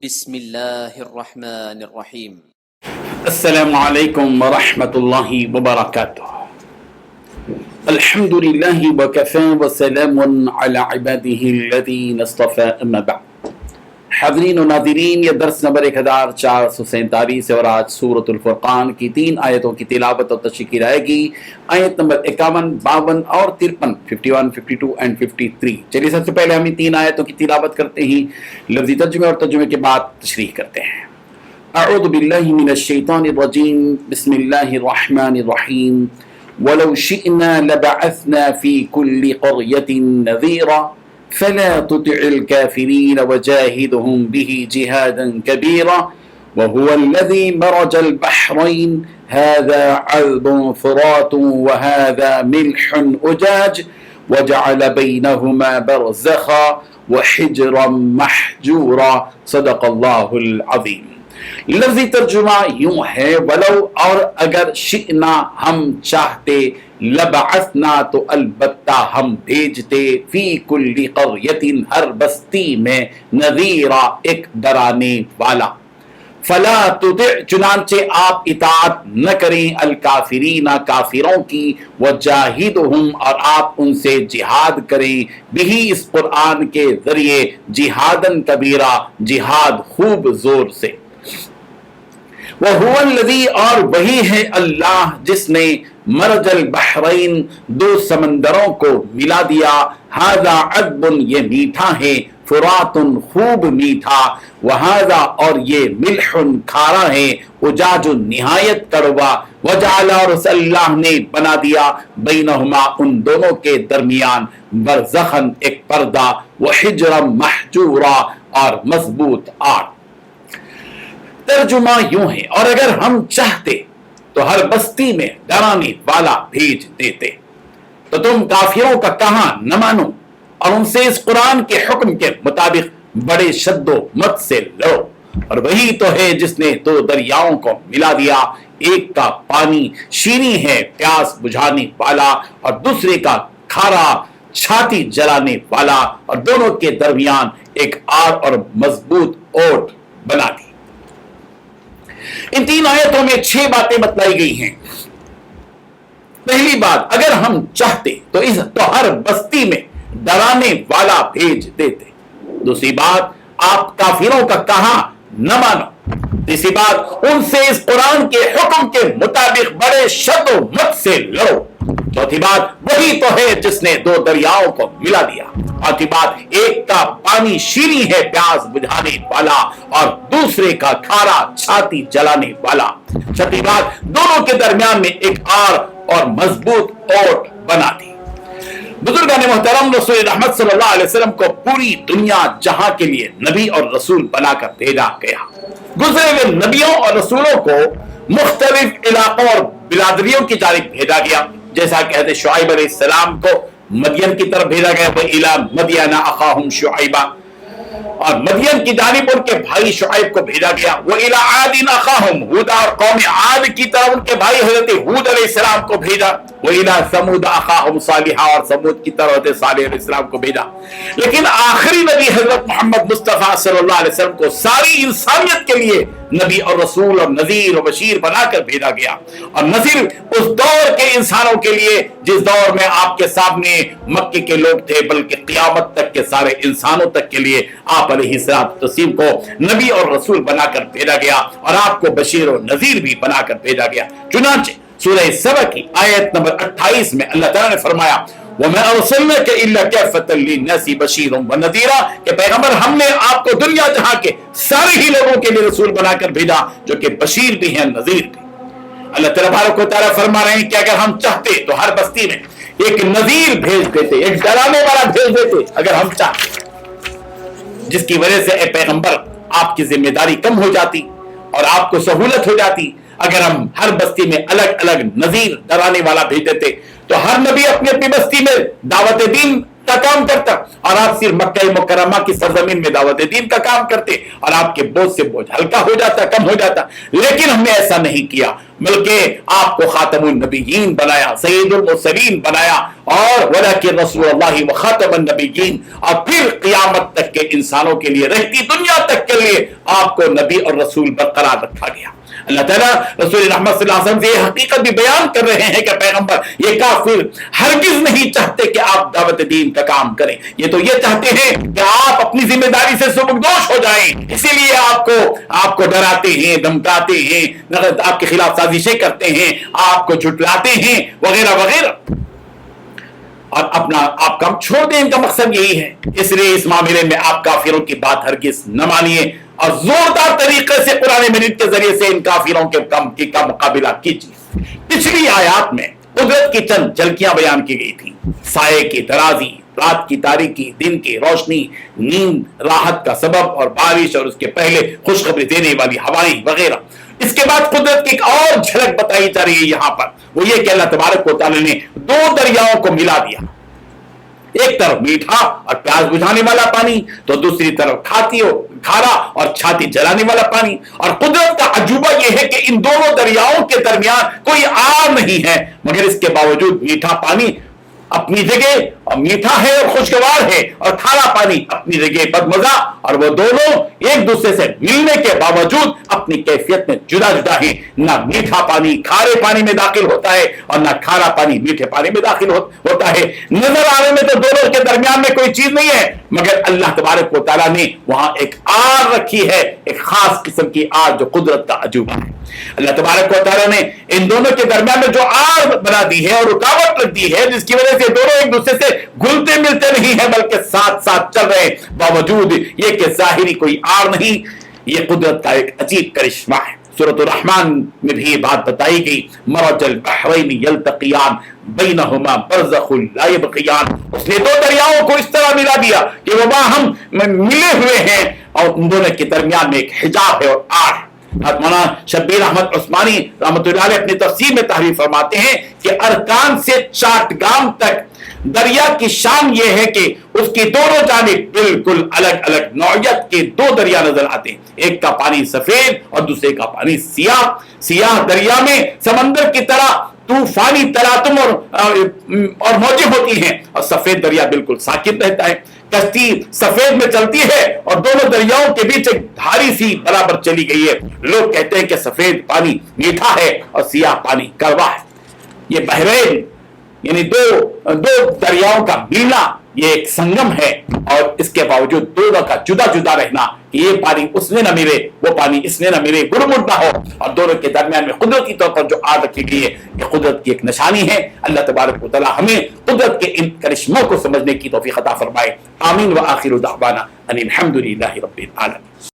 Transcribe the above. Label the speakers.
Speaker 1: بسم اللہ الرحمن الرحیم۔
Speaker 2: السلام علیکم ورحمۃ اللہ وبرکاتہ۔ الحمد للہ وکفی وسلام علی عباده الذین اصطفی، اما بعد۔ حاضرین و ناظرین، یہ درس نمبر 1447 ہے اور آج سورۃ الفرقان کی 3 آیتوں کی تلاوت اور تشریح کی جائے گی۔ آیت نمبر 51، 52 اور 53، 51، 52 اور 53۔ چلیے سب سے پہلے ہم 3 آیتوں کی تلاوت کرتے ہیں، لفظی ترجمے اور ترجمے کے بعد تشریح کرتے ہیں۔ اعوذ باللہ من الشیطان الرجیم، بسم اللہ الرحمن الرحیم۔ وَلَوْ شِئْنَا لَبَعَثْنَا فِي كُلِّ قَرْيَةٍ نَذِيرًا فَلَا تُطِعِ الْكَافِرِينَ وَجَاهِدْهُمْ بِهِ جِهَادًا كَبِيرًا وَهُوَ الَّذِي مَرَجَ الْبَحْرَيْنِ هَذَا عَذْبٌ فُرَاتٌ وَهَذَا مِلْحٌ أُجَاجٌ وَجَعَلَ بَيْنَهُمَا بَرْزَخًا وَحِجْرًا مَحْجُورًا۔ صدق اللہ العظیم۔ لفظی ترجمہ یوں ہے، ولو اور اگر شئنا ہم چاہتے، لبعثنا تو البتہ ہم بھیجتے، فی کل قریۃ ہر بستی میں، نذیرا ایک ڈرانے والا۔ فلا تطع چنانچہ آپ اطاعت نہ کریں، الکافرین کافروں کی، وجاہدہم اور آپ ان سے جہاد کریں، بہی اس قرآن کے ذریعے، جہادن کبیرہ جہاد خوب زور سے۔ وَهُوَ الَّذِي اور وہی ہے اللہ جس نے مرج البحرین 2 سمندروں کو ملا دیا، ھذا عذب یہ میٹھا ہے، فرات خوب میٹھا، وھذا اور یہ ملح کھارا ہے، اجاج نہایت کڑوا، وجعل اور اللہ نے بنا دیا، بینہما ان دونوں کے درمیان، برزخن ایک پردہ، وحجرا محجورا اور مضبوط آڑ۔ ترجمہ یوں ہے، اور اگر ہم چاہتے تو ہر بستی میں ڈرانے والا بھیج دیتے، تو تم کافروں کا کہاں نہ مانو اور ان سے اس قرآن کے حکم کے مطابق بڑے شد و مت سے لڑو۔ اور وہی تو ہے جس نے 2 دریاؤں کو ملا دیا، ایک کا پانی شیریں ہے پیاس بجھانے والا، اور دوسرے کا کھارا چھاتی جلانے والا، اور دونوں کے درمیان ایک آڑ اور مضبوط اوٹ بنا دی۔ ان 3 آیتوں میں 6 باتیں بتلائی گئی ہیں۔ پہلی بات، اگر ہم چاہتے تو ہر بستی میں ڈرانے والا بھیج دیتے۔ دوسری بات، آپ کافروں کا کہاں نہ مانو۔ تیسری بات، ان سے اس قرآن کے حکم کے مطابق بڑے شد و مت سے لڑو۔ چوتھی بات، وہی تو ہے جس نے 2 دریاؤں کو ملا دیا۔ پانچویں بات، ایک کا پانی شیریں ہے پیاس بجھانے والا، اور دوسرے کا کھارا چھاتی جلانے والا۔ چھٹی بات، دونوں کے درمیان میں ایک آڑ اور مضبوط اوٹ بنا دی۔ بزرگان محترم، رسول رحمت صلی اللہ علیہ وسلم کو پوری دنیا جہاں کے لیے نبی اور رسول بنا کر بھیجا گیا۔ گزرے ہوئے نبیوں اور رسولوں کو مختلف علاقوں اور برادریوں کی جانب بھیجا گیا، جیسا کہ حضرت شعیب علیہ السلام کو مدین کی طرف بھیجا گیا، وَإِلَىٰ مَدْيَنَ أَخَاهُمْ شُعَيْبًا، اور مدین کی جانب ان کے بھائی شعیب کو بھیجا گیا، وَإِلَىٰ عَادٍ أَخَاهُمْ ہود، اور قوم عاد کی طرف ان کے بھائی حضرت ہود علیہ السلام کو بھیجا، وَإِلَىٰ ثَمُودَ أَخَاهُمْ صَالِحًا، اور ثمود کی طرف حضرت صالح علیہ السلام کو بھیجا۔ لیکن آخری نبی حضرت محمد مصطفیٰ صلی اللہ علیہ وسلم کو ساری انسانیت کے لیے نبی اور رسول اور نذیر و بشیر بنا کر بھیجا گیا، اور نہ صرف اس دور کے انسانوں کے لیے جس دور میں آپ کے سامنے مکے کے لوگ تھے، بلکہ قیامت تک کے سارے انسانوں تک کے لیے آپ علیہ السلام کو نبی اور رسول بنا کر بھیجا گیا، اور آپ کو بشیر و نذیر بھی بنا کر بھیجا گیا۔ چنانچہ سورہ سبا کی آیت نمبر 28 میں اللہ تعالیٰ نے فرمایا، وَمَا أَرْسَلْنَاكَ إِلَّا كَافَّةً لِلنَّاسِ بَشِيرًا وَنَذِيرًا، کہ پیغمبر ہم نے آپ کو دنیا جہاں کے سارے ہی لوگوں کے لیے رسول بنا کر بھیجا، جو کہ بشیر بھی ہیں نذیر بھی۔ اللہ تبارک و تعالیٰ فرما رہے ہیں کہ اگر ہم چاہتے تو ہر بستی میں ایک نذیر بھیج دیتے، ایک ڈرانے والا بھیج دیتے، اگر ہم چاہتے، جس کی وجہ سے اے پیغمبر آپ کی ذمہ داری کم ہو جاتی اور آپ کو سہولت ہو جاتی۔ اگر ہم ہر بستی میں الگ الگ نذیر ڈرانے والا بھیج دیتے تو ہر نبی اپنی اپنی بستی میں دعوت دین کا کام کرتا اور آپ صرف مکہ مکرمہ کی سرزمین میں دعوت دین کا کام کرتے اور آپ کے بوجھ سے بوجھ ہلکا ہو جاتا، کم ہو جاتا. لیکن ہم نے ایسا نہیں کیا، بلکہ آپ کو خاتم النبیین بنایا، سید المرسلین بنایا، اور ولکن رسول اللہ و خاتم النبیین، اور پھر قیامت تک کے انسانوں کے لیے، رہتی دنیا تک کے لیے آپ کو نبی اور رسول برقرار رکھا گیا. اللہ تعالیٰ رسول رحمت صلی اللہ علیہ وسلم سے یہ حقیقت بھی بیان کر رہے ہیں کہ پیغمبر یہ کافر ہرگز نہیں چاہتے کہ آپ دعوت دین کا کام کریں، یہ تو یہ چاہتے ہیں کہ آپ اپنی ذمہ داری سے سبکدوش ہو جائیں، اسی لیے آپ کو ڈراتے ہیں، دھمکاتے ہیں، آپ کے خلاف سازشیں کرتے ہیں، آپ کو جھٹلاتے ہیں وغیرہ وغیرہ، اور آپ کام چھوڑ دیں. ان کا مقصد یہی ہے. اس لیے اس معاملے میں آپ کافروں کی بات ہرگز نہ مانیے اور زوردار طریقے سے قرآن مجید کے ذریعے سے ان کافروں کے کا مقابلہ کیجیے. پچھلی آیات میں قدرت کی چند جھلکیاں بیان کی گئی تھی، سائے کی درازی، رات کی تاریکی، دن کی روشنی، نیند راحت کا سبب، اور بارش اور اس کے پہلے خوشخبری دینے والی ہوائیں وغیرہ. اس کے بعد قدرت کی ایک اور جھلک بتائی جا رہی ہے یہاں پر، وہ یہ کہ اللہ تبارک و تعالی نے دو دریاؤں کو ملا دیا، ایک طرف میٹھا اور پیاس بجھانے والا پانی، تو دوسری طرف کھارا اور چھاتی جلانے والا پانی. اور قدرت کا عجوبہ یہ ہے کہ ان دونوں دریاؤں کے درمیان کوئی آر نہیں ہے، مگر اس کے باوجود میٹھا پانی اپنی جگہ اور میٹھا ہے اور خوشگوار ہے، اور کھارا پانی اپنی جگہ بدمزہ، اور وہ دونوں ایک دوسرے سے ملنے کے باوجود اپنی کیفیت میں جدا جدا ہیں. نہ میٹھا پانی کھارے پانی میں داخل ہوتا ہے اور نہ کھارا پانی میٹھے پانی میں داخل ہوتا ہے. نظر آنے میں تو دونوں کے درمیان میں کوئی چیز نہیں ہے، مگر اللہ تبارک و تعالیٰ نے وہاں ایک آر رکھی ہے، ایک خاص قسم کی آر جو قدرت کا عجوبہ ہے. اللہ تبارک و تعالیٰ نے ان دونوں کے درمیان میں جو آر بنا دی ہے اور رکاوٹ رکھ دی ہے، جس کی وجہ سے دونوں ایک دوسرے سے گھلتے ملتے نہیں ہیں بلکہ ساتھ ساتھ چل رہے، باوجود یہ کہ ظاہری کوئی آر نہیں، یہ قدرت کا ایک عجیب کرشمہ ہے. سورۃ الرحمن میں بھی یہ بات بتائی گئی، مرج البحرین یلتقیان بینہما برزخ لا یبغیان. اس نے دو دریاؤں کو اس طرح ملا دیا کہ وہ باہم ملے ہوئے ہیں اور ان دونوں کے درمیان میں ایک حجاب ہے اور آر ہے. مولانا شبیر احمد عثمانی رحمۃ اللہ علیہ اپنی تفسیر میں تحریر فرماتے ہیں کہ ارکان سے چاٹگام تک دریا کی شان یہ ہے کہ اس کی دونوں جانب بالکل الگ الگ نوعیت کے دو دریا نظر آتے ہیں، ایک کا پانی سفید اور دوسرے کا پانی سیاہ. سیاہ دریا میں سمندر کی طرح طوفانی تلاطم اور موجیں ہوتی ہیں، اور سفید دریا بالکل ساکت رہتا ہے. کشتی سفید میں چلتی ہے اور دونوں دریاؤں کے بیچ ایک دھاری سی برابر چلی گئی ہے. لوگ کہتے ہیں کہ سفید پانی میٹھا ہے اور سیاہ پانی کڑوا ہے. یہ بحرین یعنی دو دریاؤں کا ملنا یہ ایک سنگم ہے، اور اس کے باوجود دونوں کا جدا جدا رہنا کہ یہ پانی اس میں نہ ملے، وہ پانی اس میں نہ ملے، گڑمڑ نہ ہو، اور دونوں کے درمیان میں قدرتی طور پر جو آگ رکھی گئی ہے یہ قدرت کی ایک نشانی ہے. اللہ تبارک و تعالی ہمیں قدرت کے ان کرشموں کو سمجھنے کی توفیق عطا فرمائے. آمین. وآخر دعوانا ان الحمد للہ رب العالمین.